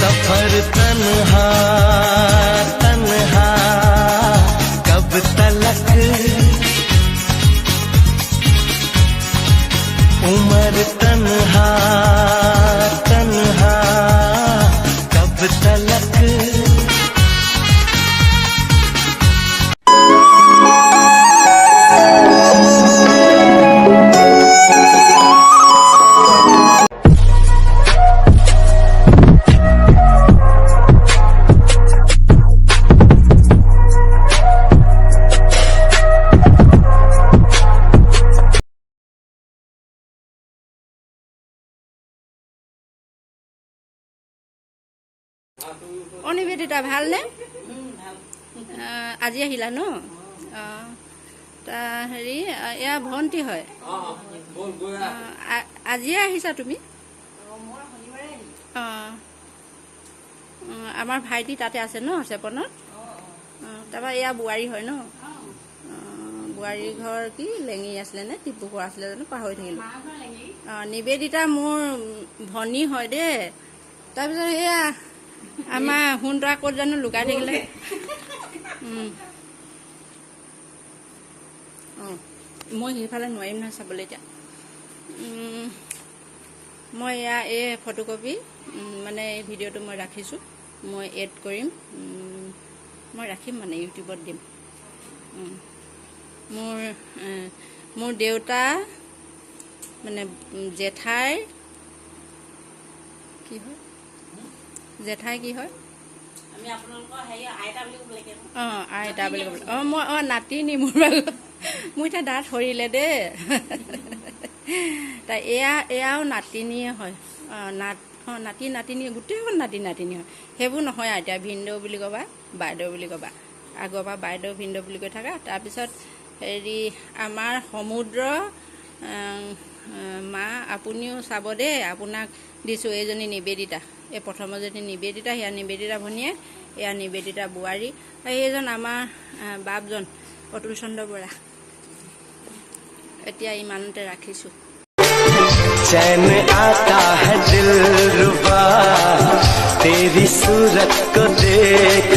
सफर तन्हा तन्हा कब तलक, उम्र तन्हा तन्हा कब तलक। অনিবেদিতা ভালনে? আজি আহিলা ন? তা হেৰি এয়া ভণ্টি হয়, আজিয়ে আহিছা তুমি? আমাৰ ভাইটি তাতে আছে ন চেপনত? তাৰপৰা এয়া বোৱাৰী হয় ন? বোৱাৰী ঘৰ কি লেঙি আছিলে নে টিপুকৰ আছিলে জানো, পাহৰি থাকিলোঁ। নিবেদিতা মোৰ ভনী হয় দেই। তাৰপিছত এয়া আমাৰ সোণতৰা ক'ত জানো লুকাই থাকিলে। মই সেইফালে নোৱাৰিম নহয় চাবলৈ এতিয়া। মই এয়া এই ফটোকপি মানে এই ভিডিঅ'টো মই ৰাখিছোঁ, মই এড কৰিম, মই ৰাখিম মানে ইউটিউবত দিম। মোৰ দেউতা মানে জেঠাই কি হয়, জেঠাই কি হয়? আইতা বুলি ক'ব। মই নাতিনি মোৰ মোৰ এতিয়া দাঁত সৰিলে দেই। তা এয়াও নাতিনিয়ে হয়। নাতি নাতিনি গোটেইখন নাতি নাতিনি হয়। সেইবোৰ নহয় আৰু এতিয়া ভিনদেউ বুলি ক'বা, বাইদেউ বুলি ক'বা। আগৰ পৰা বাইদেউ ভিনদেউ বুলি কৈ থাকা। তাৰপিছত হেৰি আমাৰ সমুদ্ৰ মা আপুনিও চাব দেই, আপোনাক দিছোঁ এইজনী নিবেদিতা। এই প্ৰথমজনী নিবেদিতা, সেয়া নিবেদিতা ভনীয়ে, এয়া নিবেদিতা বোৱাৰী। এইজন আমাৰ বাপজন অতুল চন্দ্ৰ বৰা। এতিয়া ইমানতে ৰাখিছোঁ। चैन आता है दिल रुबा तेरी सूरत को देख